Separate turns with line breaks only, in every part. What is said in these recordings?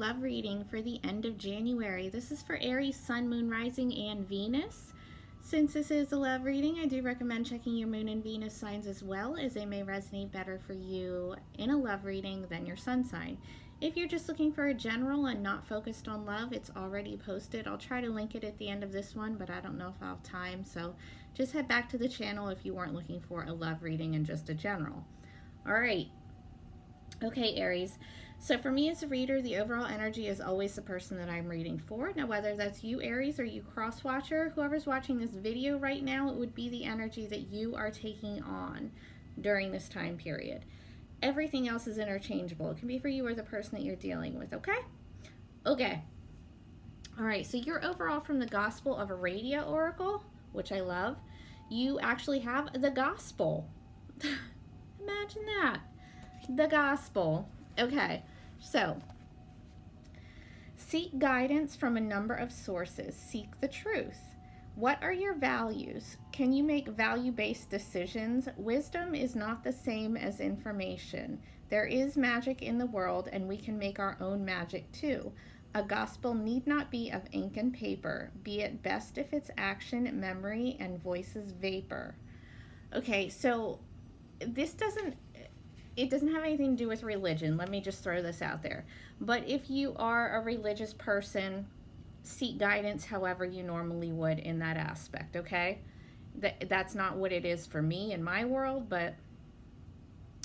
love reading for the end of January. This is for Aries, Sun, Moon, Rising, and Venus. Since this is a love reading, I do recommend checking your Moon and Venus signs as well, as they may resonate better for you in a love reading than your Sun sign. If you're just looking for a general and not focused on love, it's already posted. I'll try to link it at the end of this one, but I don't know if I'll have time. So just head back to the channel if you weren't looking for a love reading and just a general. All right. Okay, Aries. So for me as a reader, the overall energy is always the person that I'm reading for. Now, whether that's you, Aries, or you cross-watcher, whoever's watching this video right now, it would be the energy that you are taking on during this time period. Everything else is interchangeable. It can be for you or the person that you're dealing with, okay? Okay. All right, so you're overall from the Gospel of Aradia Oracle, which I love. You actually have the Gospel. Imagine that. The Gospel. Okay, so seek guidance from a number of sources. Seek the truth. What are your values? Can you make value-based decisions? Wisdom is not the same as information. There is magic in the world, and we can make our own magic too. A gospel need not be of ink and paper, be it best if it's action, memory, and voices vapor. Okay, so this doesn't have anything to do with religion. Let me just throw this out there. But if you are a religious person, seek guidance however you normally would in that aspect, okay? That's not what it is for me in my world, but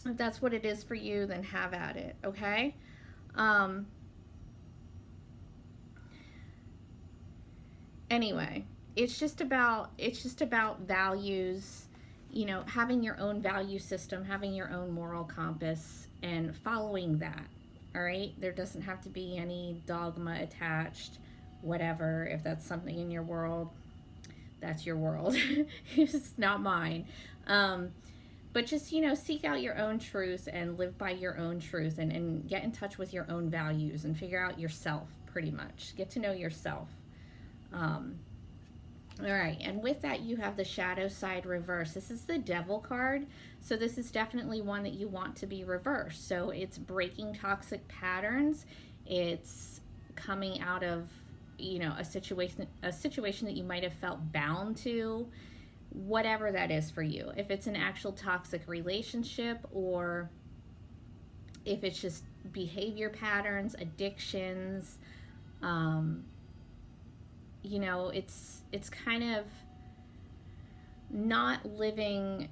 if that's what it is for you, then have at it, okay? Anyway, it's just about values, you know, having your own value system, having your own moral compass, and following that, all right? There doesn't have to be any dogma attached, whatever. If that's something in your world, that's your world. It's not mine. But just, you know, seek out your own truth and live by your own truth, and get in touch with your own values and figure out yourself, pretty much. Get to know yourself. All right, and with that, you have the shadow side reverse. This is the Devil card, so this is definitely one that you want to be reversed. So it's breaking toxic patterns. It's coming out of, you know, a situation that you might have felt bound to, whatever that is for you. If it's an actual toxic relationship, or if it's just behavior patterns, addictions, you know, it's kind of not living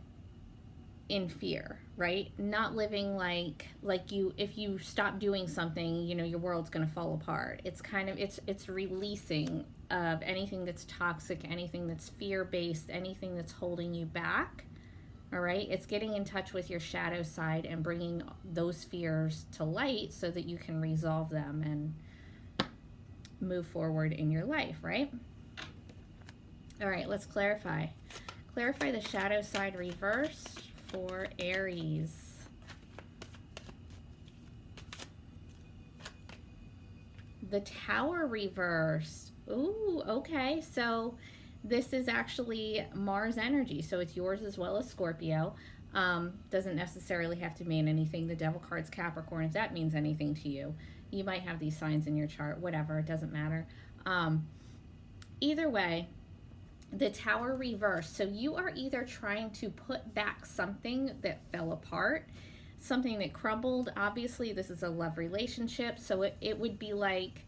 in fear, right? Not living like if you stop doing something, you know, your world's going to fall apart. It's kind of, it's releasing of anything that's toxic, anything that's fear-based, anything that's holding you back. All right? It's getting in touch with your shadow side and bringing those fears to light so that you can resolve them and move forward in your life, right? All right, let's clarify. Clarify the shadow side reverse for Aries. The Tower reverse. Ooh, okay. So this is actually Mars energy. So it's yours as well as Scorpio. Doesn't necessarily have to mean anything. The Devil card's Capricorn, if that means anything to you. You might have these signs in your chart, whatever, it doesn't matter. Either way, the Tower reverse. So you are either trying to put back something that fell apart, something that crumbled. Obviously, this is a love relationship, so it would be like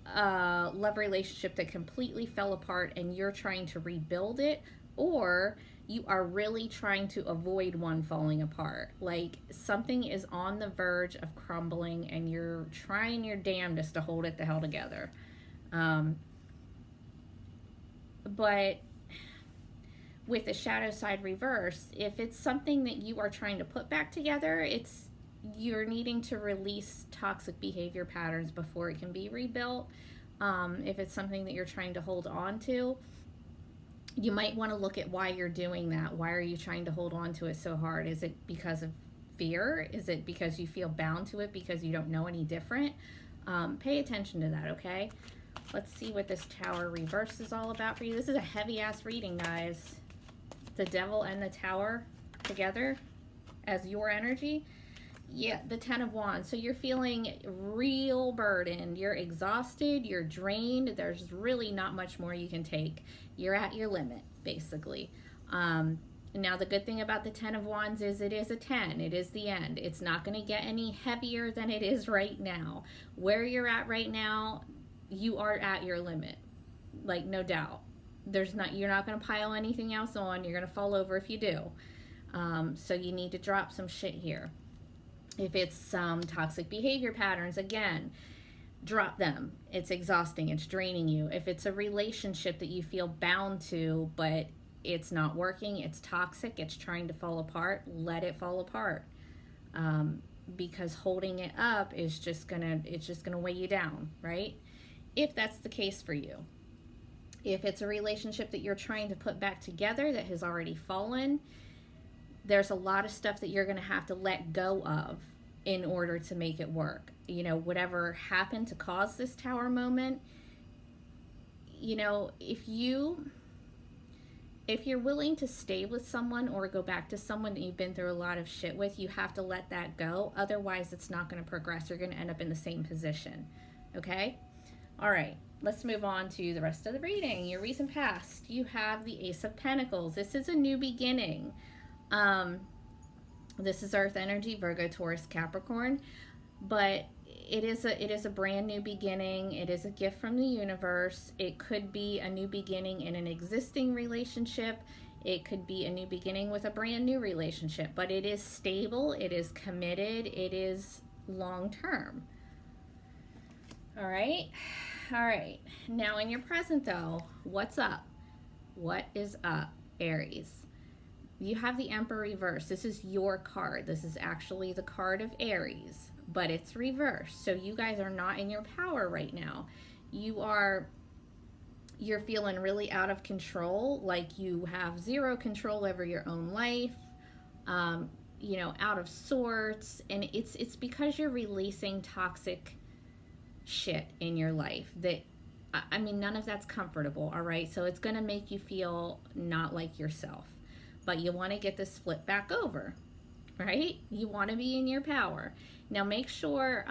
a love relationship that completely fell apart and you're trying to rebuild it, or you are really trying to avoid one falling apart. Like something is on the verge of crumbling and you're trying your damnedest to hold it the hell together. But with the shadow side reverse, if it's something that you are trying to put back together, you're needing to release toxic behavior patterns before it can be rebuilt. If it's something that you're trying to hold on to, you might want to look at why you're doing that. Why are you trying to hold on to it so hard? Is it because of fear? Is it because you feel bound to it because you don't know any different? Pay attention to that, okay? Let's see what this Tower reverse is all about for you. This is a heavy-ass reading, guys. The Devil and the Tower together as your energy. Yeah, the Ten of Wands. So you're feeling real burdened. You're exhausted. You're drained. There's really not much more you can take. You're at your limit, basically. Um, Now, the good thing about the Ten of Wands is it is a 10. It is the end. It's not going to get any heavier than it is right now. Where you're at right now, you are at your limit. Like, no doubt. You're not going to pile anything else on. You're going to fall over if you do. So you need to drop some shit here. If it's some toxic behavior patterns, again, drop them. It's exhausting, it's draining you. If it's a relationship that you feel bound to, but it's not working, it's toxic, it's trying to fall apart, let it fall apart. Because holding it up is it's just gonna weigh you down, right? If that's the case for you. If it's a relationship that you're trying to put back together that has already fallen, there's a lot of stuff that you're going to have to let go of in order to make it work. You know, whatever happened to cause this tower moment, you know, if you're willing to stay with someone or go back to someone that you've been through a lot of shit with, you have to let that go. Otherwise, it's not going to progress. You're going to end up in the same position. Okay? All right. Let's move on to the rest of the reading. Your recent past. You have the Ace of Pentacles. This is a new beginning. This is Earth energy, Virgo, Taurus, Capricorn, but it is a brand new beginning. It is a gift from the universe. It could be a new beginning in an existing relationship. It could be a new beginning with a brand new relationship, but it is stable. It is committed. It is long term. All right. All right. Now in your present though, what's up? What is up, Aries? You have the Emperor reverse. This is your card. This is actually the card of Aries, but it's reversed. So you guys are not in your power right now. You're feeling really out of control, like you have zero control over your own life, you know, out of sorts. And it's because you're releasing toxic shit in your life that, I mean, none of that's comfortable, all right? So it's going to make you feel not like yourself. But you want to get this flip back over, right? You want to be in your power. Now make sure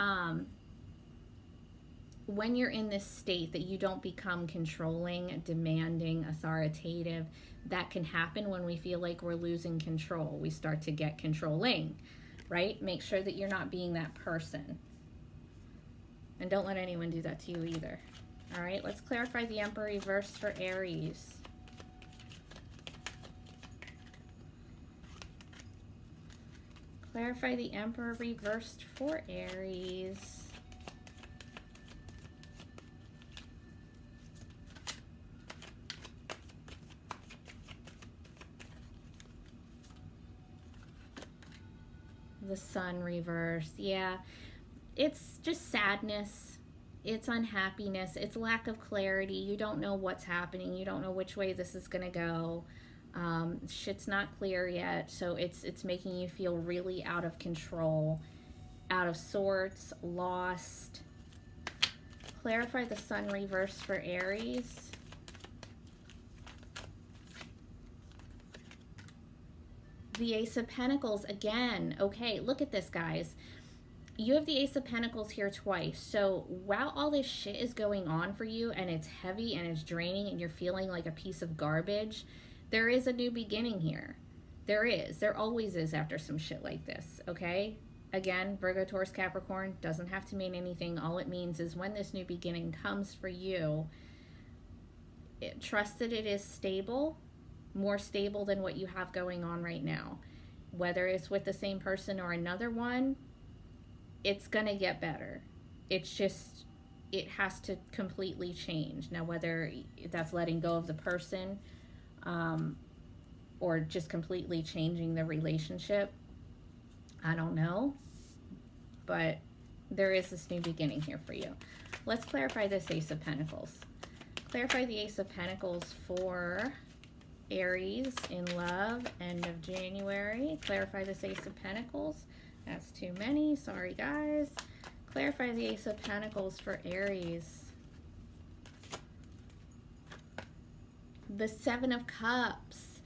when you're in this state that you don't become controlling, demanding, authoritative. That can happen when we feel like we're losing control. We start to get controlling, right? Make sure that you're not being that person. And don't let anyone do that to you either. All right, let's clarify the Emperor reverse for Aries. Clarify the Emperor reversed for Aries. The Sun reversed. Yeah, it's just sadness. It's unhappiness. It's lack of clarity. You don't know what's happening. You don't know which way this is going to go. Shit's not clear yet, so it's making you feel really out of control, out of sorts, lost. Clarify the Sun reverse for Aries. The Ace of Pentacles again. Okay, look at this, guys. You have the Ace of Pentacles here twice. So while all this shit is going on for you and it's heavy and it's draining and you're feeling like a piece of garbage, there is a new beginning here. There is. There always is after some shit like this, okay? Again, Virgo, Taurus, Capricorn doesn't have to mean anything. All it means is when this new beginning comes for you, trust that it is stable, more stable than what you have going on right now. Whether it's with the same person or another one, it's going to get better. It's just, it has to completely change. Now, whether that's letting go of the person, or just completely changing the relationship, I don't know, but there is this new beginning here for you. Let's clarify this Ace of Pentacles. Clarify the Ace of Pentacles for Aries in love, end of January. Clarify this Ace of Pentacles. That's too many, sorry guys. Clarify the Ace of Pentacles for Aries. The Seven of Cups.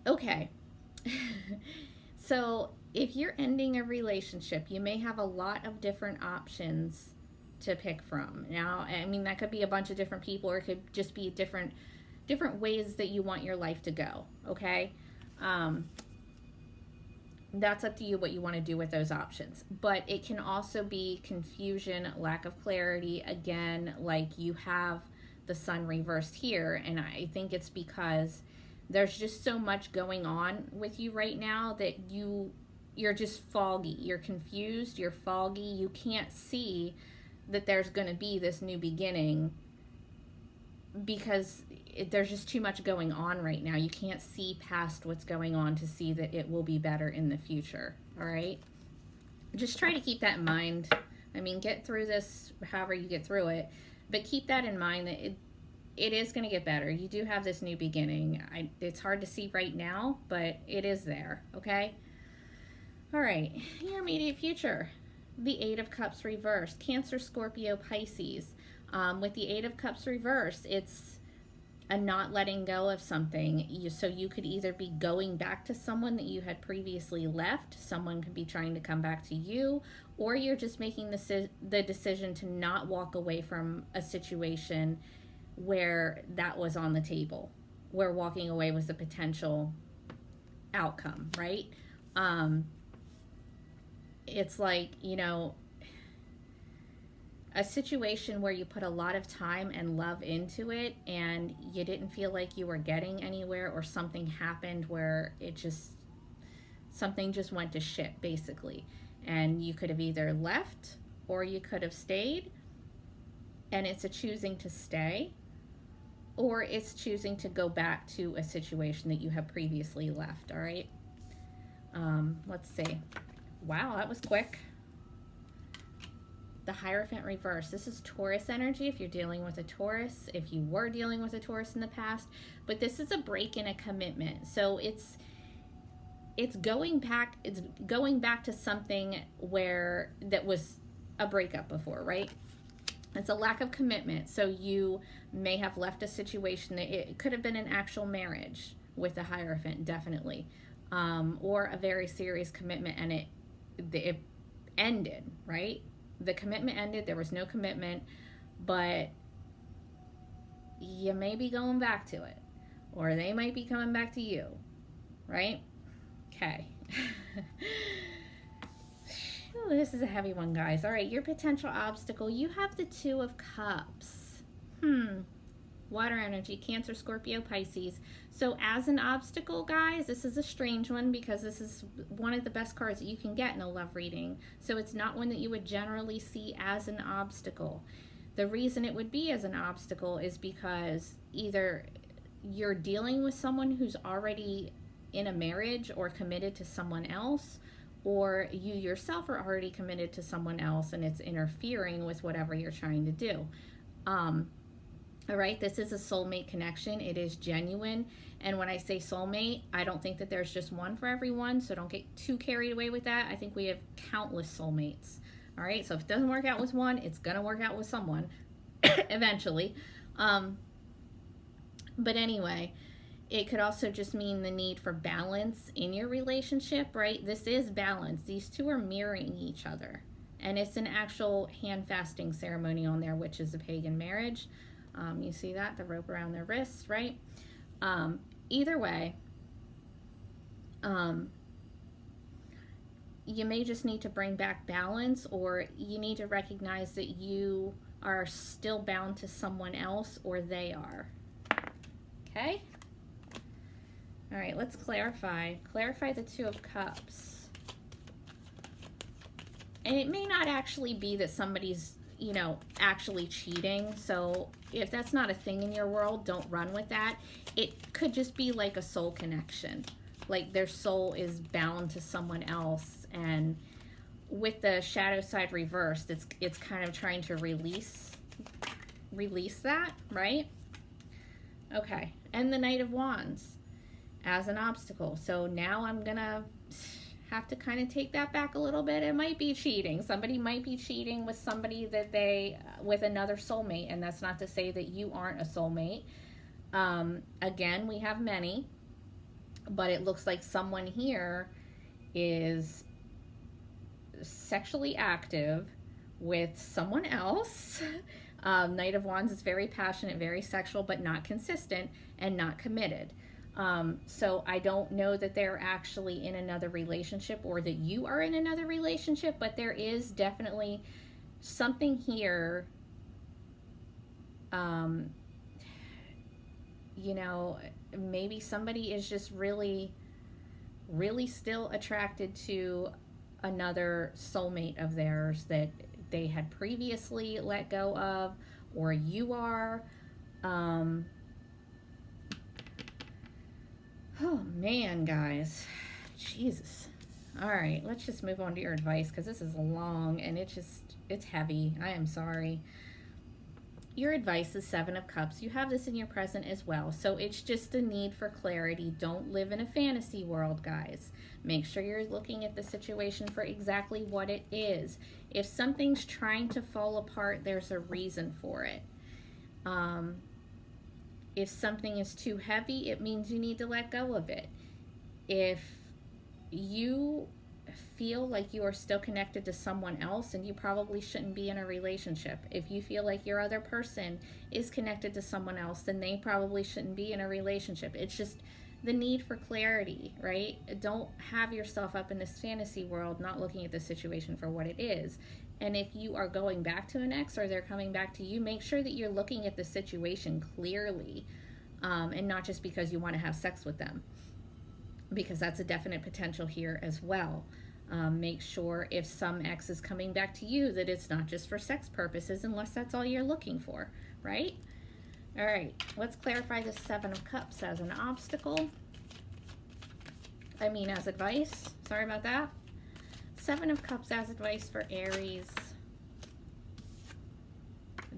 Okay. So if you're ending a relationship, you may have a lot of different options to pick from. Now, I mean, that could be a bunch of different people, or it could just be different ways that you want your life to go, okay? That's up to you what you want to do with those options. But it can also be confusion, lack of clarity. Again, like you have the sun reversed here, and I think it's because there's just so much going on with you right now that you're just foggy. You're confused, you're foggy. You can't see that there's going to be this new beginning because there's just too much going on right now. You can't see past what's going on to see that it will be better in the future. All right? Just try to keep that in mind. I mean, get through this however you get through it, but keep that in mind that it is going to get better. You do have this new beginning. It's hard to see right now, but it is there, okay? All right, your immediate future. The Eight of Cups reversed. Cancer, Scorpio, Pisces. With the Eight of Cups reversed, it's a not letting go of something. So you could either be going back to someone that you had previously left. Someone could be trying to come back to you, or you're just making the decision to not walk away from a situation where that was on the table, where walking away was a potential outcome, right? It's like, you know, a situation where you put a lot of time and love into it and you didn't feel like you were getting anywhere, or something happened where something just went to shit, basically. And you could have either left or you could have stayed, and it's a choosing to stay, or it's choosing to go back to a situation that you have previously left. All right. Let's see. Wow, that was quick. The Hierophant reverse. This is Taurus energy if you're dealing with a Taurus, if you were dealing with a Taurus in the past, but this is a break in a commitment. So it's going back to something that was a breakup before, right? It's a lack of commitment. So you may have left a situation that it could have been an actual marriage with the Hierophant, definitely, or a very serious commitment, and it ended, right? The commitment ended. There was no commitment, but you may be going back to it, or they might be coming back to you, right? Okay. Ooh, this is a heavy one, guys. All right, your potential obstacle. You have the Two of Cups. Water energy, Cancer, Scorpio, Pisces. So as an obstacle, guys, this is a strange one because this is one of the best cards that you can get in a love reading. So it's not one that you would generally see as an obstacle. The reason it would be as an obstacle is because either you're dealing with someone who's already in a marriage or committed to someone else, or you yourself are already committed to someone else and it's interfering with whatever you're trying to do. All right, this is a soulmate connection. It is genuine. And when I say soulmate, I don't think that there's just one for everyone, so don't get too carried away with that. I think we have countless soulmates. All right, so if it doesn't work out with one, it's going to work out with someone eventually. But anyway, it could also just mean the need for balance in your relationship, right? This is balance. These two are mirroring each other. And it's an actual hand fasting ceremony on there, which is a pagan marriage. You see that? The rope around their wrists, right? Either way, you may just need to bring back balance, or you need to recognize that you are still bound to someone else, or they are. Okay? All right, let's clarify. Clarify the Two of Cups. And it may not actually be that somebody's, you know, actually cheating. So if that's not a thing in your world, don't run with that. It could just be like a soul connection. Like their soul is bound to someone else. And with the shadow side reversed, it's kind of trying to release that, right? Okay. And the Knight of Wands as an obstacle. So now I'm gonna have to kind of take that back a little bit. It might be cheating. Somebody might be cheating with somebody with another soulmate, and that's not to say that you aren't a soulmate. Again, we have many, but it looks like someone here is sexually active with someone else. Knight of Wands is very passionate, very sexual, but not consistent and not committed. So I don't know that they're actually in another relationship or that you are in another relationship, but there is definitely something here. You know, maybe somebody is just really, really still attracted to another soulmate of theirs that they had previously let go of, or you are. Oh man, guys, Jesus. All right, let's just move on to your advice, because this is long and it's heavy. I am sorry. Your advice is Seven of Cups. You have this in your present as well. So it's just a need for clarity. Don't live in a fantasy world, guys. Make sure you're looking at the situation for exactly what it is. If something's trying to fall apart, there's a reason for it. If something is too heavy, it means you need to let go of it. If you feel like you are still connected to someone else, and you probably shouldn't be in a relationship. If you feel like your other person is connected to someone else, then they probably shouldn't be in a relationship. It's just the need for clarity, right? Don't have yourself up in this fantasy world, not looking at the situation for what it is. And if you are going back to an ex or they're coming back to you, make sure that you're looking at the situation clearly, and not just because you want to have sex with them, because that's a definite potential here as well. Make sure if some ex is coming back to you that it's not just for sex purposes, unless that's all you're looking for, right? All right, let's clarify the Seven of Cups as an obstacle. I mean, as advice. Sorry about that. Seven of Cups as advice for Aries.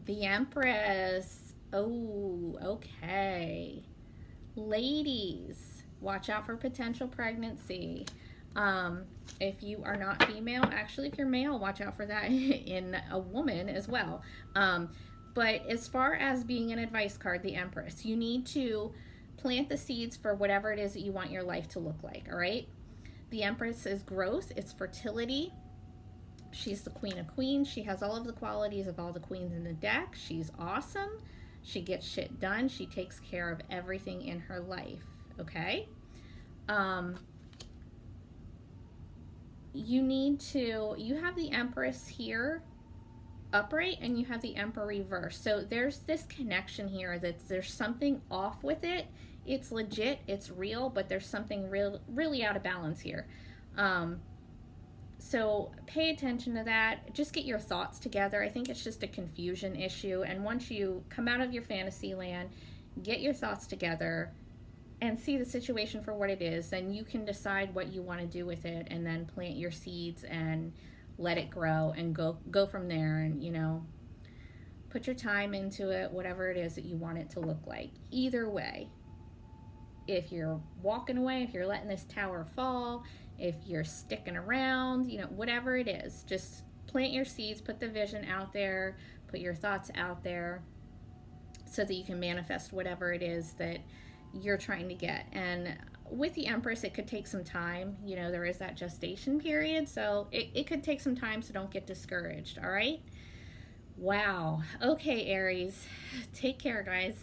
The Empress. Oh, okay. Ladies, watch out for potential pregnancy. If you are not female, actually, if you're male, watch out for that in a woman as well. But as far as being an advice card, the Empress, you need to plant the seeds for whatever it is that you want your life to look like, all right? The Empress is growth, it's fertility. She's the Queen of Queens. She has all of the qualities of all the queens in the deck. She's awesome. She gets shit done. She takes care of everything in her life, okay? You have the Empress here upright, and you have the Emperor reverse. So there's this connection here that there's something off with it. It's legit, it's real, but there's something really out of balance here. So pay attention to that. Just get your thoughts together. I think it's just a confusion issue. And once you come out of your fantasy land, get your thoughts together and see the situation for what it is, then you can decide what you want to do with it, and then plant your seeds and let it grow and go from there. And, you know, put your time into it, whatever it is that you want it to look like. Either way, if you're walking away, if you're letting this tower fall, if you're sticking around, you know, whatever it is, just plant your seeds, put the vision out there, put your thoughts out there so that you can manifest whatever it is that you're trying to get. And with the Empress, it could take some time. You know, there is that gestation period, so it could take some time, so don't get discouraged, all right? Wow. Okay, Aries. Take care, guys.